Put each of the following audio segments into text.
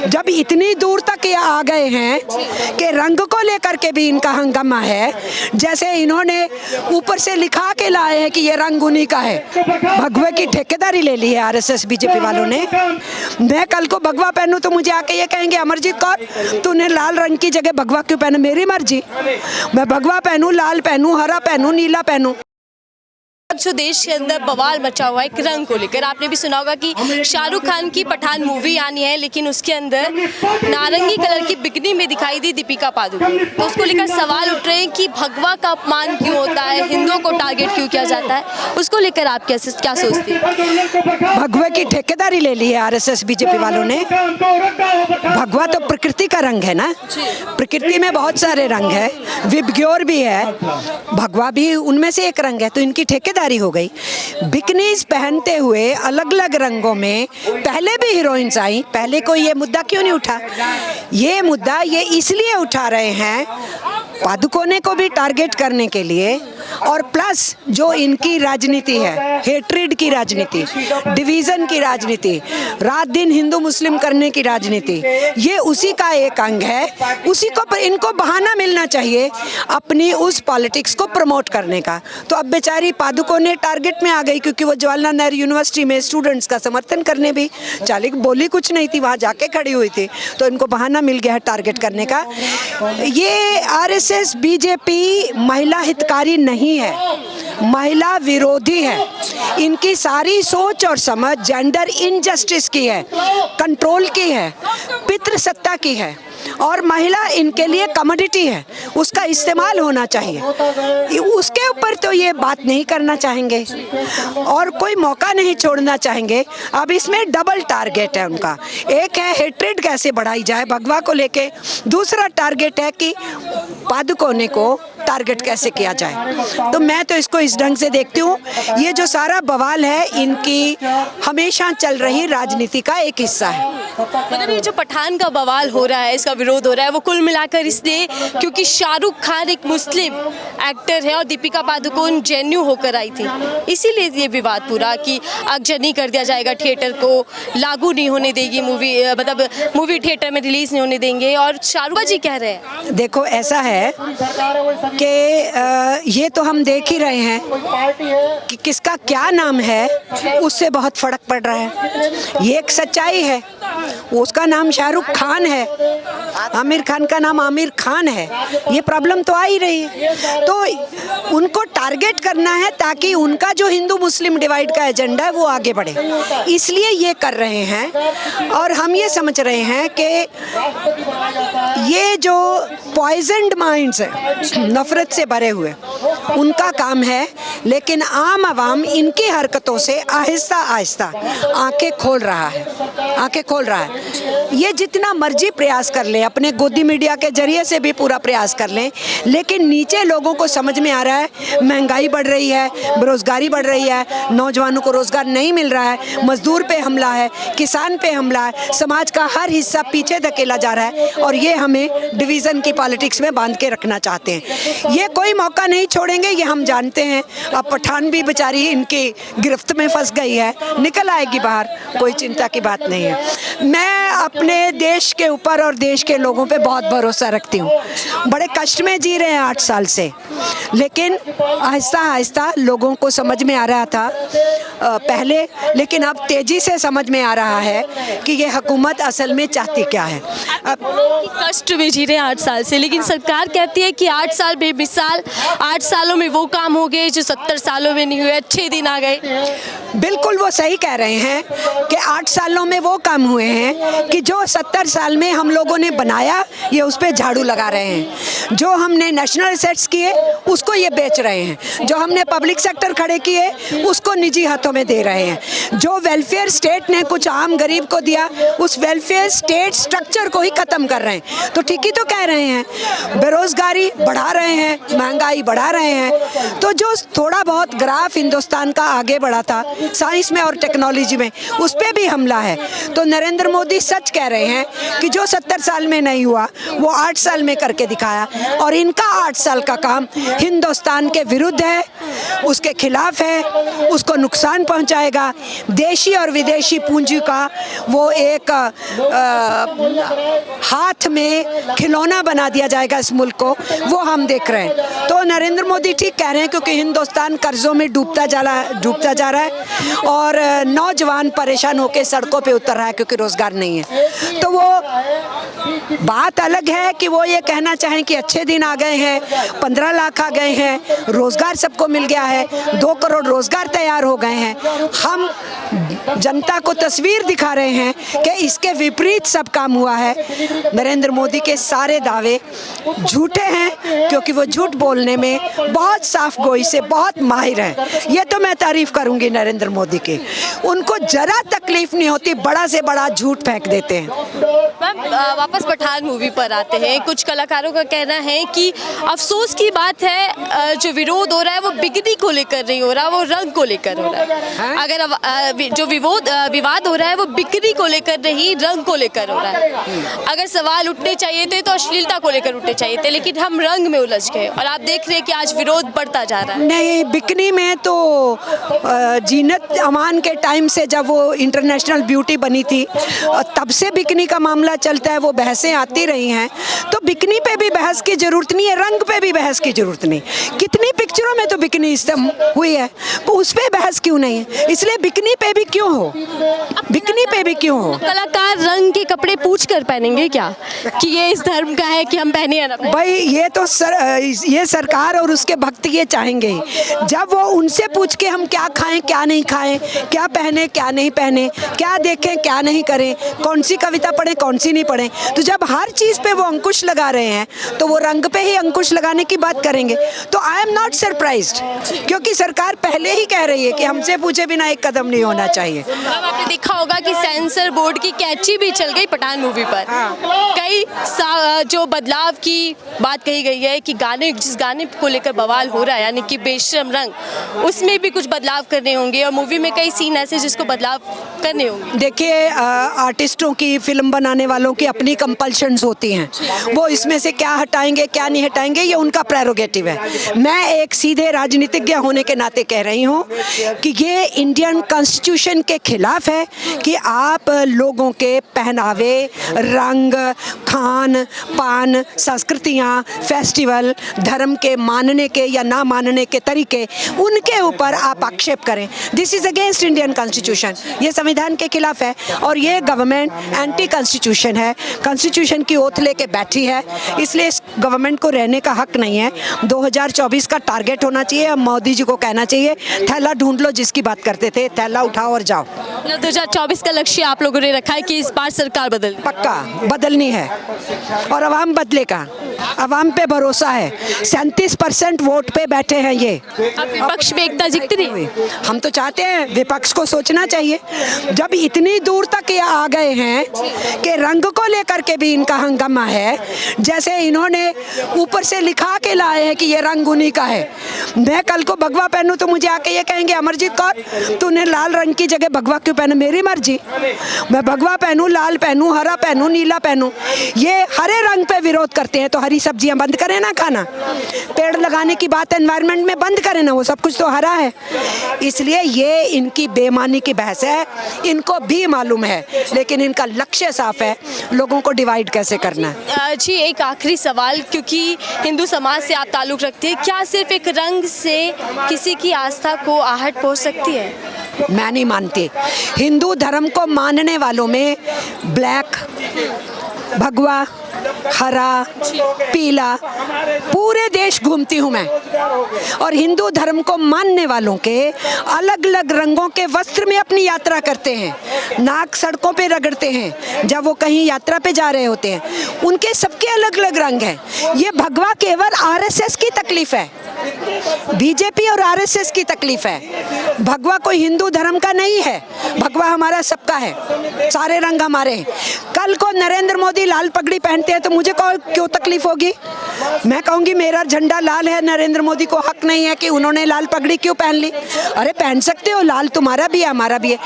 जब इतनी दूर तक ये आ गए हैं कि रंग को लेकर के भी इनका हंगामा है, जैसे इन्होंने ऊपर से लिखा के लाए हैं कि ये रंग उन्हीं का है। भगवे की ठेकेदारी ले ली है आरएसएस बीजेपी वालों ने। मैं कल को भगवा पहनूं तो मुझे आके ये कहेंगे अमरजीत कौर तूने लाल रंग की जगह भगवा क्यों पहना? मेरी मर्जी, मैं भगवा पहनूं, लाल पहनूं, हरा पहनूं, नीला पहनूं। जो देश के अंदर बवाल मचा हुआ है एक रंग को लेकर, आपने भी सुना होगा कि शाहरुख खान की पठान मूवी आनी है, लेकिन उसके अंदर नारंगी कलर की बिकनी में दिखाई दी दीपिका पादुकोण। तो उसको लेकर सवाल उठ रहे हैं कि भगवा का अपमान क्यों होता है, हिंदुओं को टारगेट क्यों किया जाता है, उसको लेकर आप क्या सोचते हैं? भगवे की ठेकेदारी ले ली है आरएसएस बीजेपी वालों ने। भगवा तो प्रकृति का रंग है ना, प्रकृति में बहुत सारे रंग है, विबग्योर भी है, भगवा भी उनमें से एक रंग है। तो इनकी ठेकेदारी हो गई। बिकनीज पहनते हुए अलग अलग रंगों में पहले भी हीरोइंस आई, पहले कोई ये मुद्दा क्यों नहीं उठा? ये मुद्दा ये इसलिए उठा रहे हैं पादुकोणे को भी टारगेट करने के लिए, और प्लस जो इनकी राजनीति है, हेट्रेड की राजनीति, डिवीजन की राजनीति, रात दिन हिंदू मुस्लिम करने की राजनीति, ये उसी का एक अंग है। उसी को इनको बहाना मिलना चाहिए अपनी उस पॉलिटिक्स को प्रमोट करने का। तो अब बेचारी पादुकोणे टारगेट में आ गई, क्योंकि वो जवाहरलाल नेहरू यूनिवर्सिटी में स्टूडेंट्स का समर्थन करने भी बोली कुछ नहीं थी, वहाँ जाके खड़ी हुई थी, तो इनको बहाना मिल गया है टारगेट करने का। ये आरएसएस बीजेपी महिला हितकारी नहीं है, महिला विरोधी है। इनकी सारी सोच और समझ जेंडर इनजस्टिस की है, कंट्रोल की है, पितृसत्ता की है, और महिला इनके लिए कमोडिटी है, उसका इस्तेमाल होना चाहिए। उसके ऊपर तो ये बात नहीं करना चाहेंगे और कोई मौका नहीं छोड़ना चाहेंगे। अब इसमें डबल टारगेट है उनका, एक है हेट्रेड कैसे बढ़ाई जाए भगवा को लेके, दूसरा टारगेट है कि पादुकोणे को टारगेट कैसे किया जाए। तो मैं तो इसको इस ढंग से देखती हूँ, ये जो सारा बवाल है इनकी हमेशा चल रही राजनीति का एक हिस्सा है। मतलब ये जो पठान का बवाल हो रहा है, इसका विरोध हो रहा है, वो कुल मिलाकर इसलिए क्योंकि शाहरुख खान एक मुस्लिम एक्टर है और दीपिका पादुकोण जेन्यू होकर आई थी, इसीलिए ये विवाद पूरा कि अगजनी कर दिया जाएगा, थिएटर को लागू नहीं होने देगी मूवी, मतलब मूवी थिएटर में रिलीज नहीं होने देंगे। और शाहरुख जी कह रहे हैं, देखो ऐसा है कि ये तो हम देख ही रहे हैं कि किसका क्या नाम है, उससे बहुत फर्क पड़ रहा है। ये एक सच्चाई है, उसका नाम शाहरुख खान है, आमिर खान का नाम आमिर खान है, ये प्रॉब्लम तो आ ही रही है। तो उनको टारगेट करना है ताकि उनका जो हिंदू मुस्लिम डिवाइड का एजेंडा है वो आगे बढ़े, इसलिए ये कर रहे हैं। और हम ये समझ रहे हैं कि ये जो पॉइजन्ड माइंड्स है, नफरत से भरे हुए, उनका काम है, लेकिन आम आवाम इनकी हरकतों से आहिस्ता आहिस्ता आंखें खोल रहा है, आंखें खोल रहा है। ये जितना मर्जी प्रयास कर ले, अपने गोदी मीडिया के जरिए से भी पूरा प्रयास कर लें, लेकिन नीचे लोगों को समझ में आ रहा है महंगाई बढ़ रही है, बेरोजगारी बढ़ रही है, नौजवानों को रोजगार नहीं मिल रहा है, मजदूर पे हमला है, किसान पे हमला है, समाज का हर हिस्सा पीछे धकेला जा रहा है, और ये हमें डिवीजन की पॉलिटिक्स में बांध के रखना चाहते हैं। ये कोई मौका नहीं छोड़ेंगे, ये हम जानते हैं। अब पठान भी बेचारी इनकी गिरफ्त में फंस गई है, निकल आएगी बाहर, कोई चिंता की बात नहीं है। मैं अपने देश के ऊपर और देश के लोगों पे बहुत भरोसा रखती हूँ। बड़े कष्ट में जी रहे हैं 8 साल से, लेकिन आहिस्ता आहिस्ता लोगों को समझ में आ रहा था पहले, लेकिन अब तेजी से समझ में आ रहा है कि ये हुकूमत असल में चाहती क्या है। अब कष्ट में जी रहे हैं 8 साल से, लेकिन सरकार कहती है कि 8 साल बेमिसाल, 8 सालों में वो काम हो गए जो 70 सालों में नहीं हुए, अच्छे दिन आ गए। बिल्कुल वो सही कह रहे हैं कि 8 सालों में वो काम हुए हैं कि जो 70 साल में हम लोगों ने बनाया, ये उस पर झाड़ू लगा रहे हैं। जो हमने नेशनल एसेट्स किए उसको ये बेच रहे हैं, जो हमने पब्लिक सेक्टर खड़े किए उसको निजी हाथों में दे रहे हैं, जो वेलफेयर स्टेट ने कुछ आम गरीब को दिया उस वेलफेयर स्टेट स्ट्रक्चर को ही खत्म कर रहे हैं। तो ठीक ही तो कह रहे हैं, बेरोजगारी बढ़ा रहे हैं, महंगाई बढ़ा रहे हैं। तो जो थोड़ा बहुत ग्राफ हिंदुस्तान का आगे बढ़ा था साइंस में और टेक्नोलॉजी में, उस पर भी हमला है। तो नरेंद्र मोदी सच कह रहे हैं कि जो 70 साल में नहीं हुआ वो 8 साल में करके दिखाया, और इनका 8 साल का काम हिंदुस्तान के विरुद्ध है, उसके खिलाफ है, उसको नुकसान पहुंचाएगा। देशी और विदेशी पूंजी का वो एक हाथ में खिलौना बना दिया जाएगा इस मुल्क को, वो हम देख रहे हैं। तो नरेंद्र मोदी ठीक कह रहे हैं, क्योंकि हिंदुस्तान कर्जों में डूबता जा रहा है और नौजवान परेशान होकर सड़कों पे उतर रहा है क्योंकि रोजगार नहीं है। तो वो बात अलग है कि वो ये कहना चाहें कि अच्छे दिन आ गए हैं, 15 लाख आ गए हैं, रोजगार सबको मिल गया है, 2 करोड़ रोजगार तैयार हो गए हैं। हम जनता को तस्वीर दिखा रहे हैं कि इसके विपरीत सब काम हुआ है। नरेंद्र मोदी के सारे दावे झूठे हैं, क्योंकि वो झूठ बोलने में बहुत साफ गोई से बहुत माहिर हैं। ये तो मैं तारीफ करूंगी नरेंद्र मोदी की, उनको जरा तकलीफ नहीं होती, बड़ा से बड़ा झूठ फेंक देते हैं। मैम वापस पठान मूवी पर आते हैं। कुछ कलाकारों का कहना है कि अफसोस की बात है, जो विरोध हो रहा है वो बिगड़ी को लेकर नहीं हो रहा, वो रंग को लेकर हो रहा है। अगर जो विवाद हो रहा है वो बिक्री को लेकर नहीं, रंग को लेकर हो रहा है। अगर सवाल उठने चाहिए थे तो अश्लीलता को लेकर उठने चाहिए थे, लेकिन हम रंग में उलझ गए और आप देख रहे हैं कि आज विरोध बढ़ता जा रहा है। नहीं, बिकनी में तो जीनत अमान के टाइम से जब वो इंटरनेशनल ब्यूटी बनी थी तब से बिकनी का मामला चलता है, वो बहसें आती रही हैं। तो बिकनी पे भी बहस की जरूरत नहीं है, रंग पे भी बहस की जरूरत नहीं। कितनी पिक्चरों में तो बिकनी इस्तेमाल हुई है, तो उस पे बहस क्यों नहीं है? इसलिए बिकनी पे भी क्यों हो, बिकनी पे भी क्यों हो? कलाकार रंग के कपड़े पूछ कर पहनेंगे क्या कि ये इस धर्म का है कि हम पहने या ना पहने? भाई ये तो ये सरकार और उसके भक्त ये चाहेंगे ही। जब वो उनसे पूछ के हम क्या खाएं क्या नहीं खाएं, क्या पहने क्या नहीं पहने, क्या देखें क्या नहीं करें, कौन सी कविता पढ़ें कौन सी नहीं पढ़ें, तो जब हर चीज़ पे वो अंकुश लगा रहे हैं तो वो रंग पे ही अंकुश लगाने की बात करेंगे। तो आई एम नॉट सरप्राइज्ड, क्योंकि सरकार पहले ही कह रही है कि हमसे पूछे बिना एक कदम नहीं होना चाहिए। मैम आपने देखा होगा कि सेंसर बोर्ड की कैची भी चल गई पठान मूवी पर। कई जो बदलाव की बात कही गई है कि जिस गाने को लेकर बवाल हो रहा है यानी कि बेशर्म रंग, उसमें भी कुछ बदलाव करने होंगे और मूवी में कई सीन ऐसे जिसको बदलाव करने होंगे। देखिए आर्टिस्टों की, फिल्म बनाने वालों की अपनी कंपल्शंस होती हैं, वो इसमें से क्या हटाएंगे क्या नहीं हटाएंगे ये उनका प्रेरोगेटिव है। मैं एक सीधे राजनीतिज्ञ होने के नाते कह रही हूँ कि ये इंडियन कॉन्स्टिट्यूशन के खिलाफ है कि आप लोगों के पहनावे, रंग, खान पान, संस्कृतियाँ, फेस्टिवल, धर्म के मानने के या ना मानने के तरीके, उनके ऊपर आप आक्षेप करें। This is against Indian constitution, ये संविधान के खिलाफ है और ये गवर्नमेंट एंटी कॉन्स्टिट्यूशन है, कॉन्स्टिट्यूशन की ओथ लेके बैठी है, इसलिए इस गवर्नमेंट को रहने का हक नहीं है। 2024 का टारगेट होना चाहिए। मोदी जी को कहना चाहिए थैला ढूंढ लो, जिसकी बात करते थे, थैला उठाओ और जाओ। 2024 का लक्ष्य आप लोगों ने रखा है कि इस बार सरकार बदल, पक्का बदलनी है और अवाम बदलेगा, अवाम पे भरोसा है। 37% वोट पे बैठे हैं ये। अब विपक्ष में एकता दिखती नहीं। हम तो चाहते हैं विपक्ष को सोचना चाहिए, जब इतनी दूर तक ये आ गए हैं कि रंग को लेकर के भी इनका हंगामा है, जैसे इन्होंने ऊपर से लिखा के लाए हैं कि ये रंग उन्हीं का है। मैं कल को भगवा पहनूं तो मुझे आके ये कहेंगे अमरजीत कौर तूने लाल रंग की जगह भगवा क्यों पहना? मेरी मर्जी, मैं भगवा पहनूं, लाल पहनूं, हरा पहनूं, नीला पहनूं। ये हरे रंग पे विरोध करते हैं तो हरी सब्जियां बंद करें ना खाना, पेड़ लगाने की बात एनवायरनमेंट में बंद करें ना, वो सब कुछ तो हरा है। इसलिए ये इनकी बेईमानी की बहस है, इनको भी मालूम है, लेकिन इनका लक्ष्य साफ है, लोगों को डिवाइड कैसे करना है। जी एक आखिरी सवाल, क्योंकि हिंदू समाज से आप ताल्लुक़ रखते हैं, क्या सिर्फ एक रंग से किसी की आस्था को आहट पहुंच सकती है? मैं नहीं मानती। हिंदू धर्म को मानने वालों में ब्लैक, भगवा, हरा, पीला, पूरे देश घूमती हूँ मैं, और हिंदू धर्म को मानने वालों के अलग अलग रंगों के वस्त्र में अपनी यात्रा करते हैं, नाक सड़कों पे रगड़ते हैं जब वो कहीं यात्रा पे जा रहे होते हैं, उनके सबके अलग अलग रंग हैं। ये भगवा केवल आरएसएस की तकलीफ है, बीजेपी और आरएसएस की तकलीफ है। भगवा कोई हिंदू धर्म का नहीं है, भगवा हमारा सबका है, सारे रंग हमारे हैं। कल को नरेंद्र मोदी लाल पगड़ी पहनते हैं तो मुझे क्यों तकलीफ होगी? मैं कहूँगी मेरा झंडा लाल है, नरेंद्र मोदी को हक नहीं है कि उन्होंने लाल पगड़ी क्यों पहन ली। अरे पहन सकते हो, लाल तुम्हारा भी है हमारा भी है।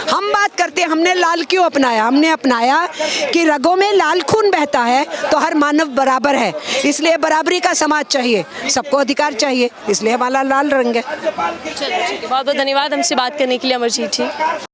हम बात करते हैं हमने लाल क्यों अपनाया। हमने अपनाया कि रगों में लाल खून बहता है तो हर मानव बराबर है, इसलिए बराबरी का समाज चाहिए, सबको अधिकार चाहिए, इसलिए हमारा लाल रंग है। चलिए ठीक है, बहुत बहुत धन्यवाद हमसे बात करने के लिए अमरजीत जी।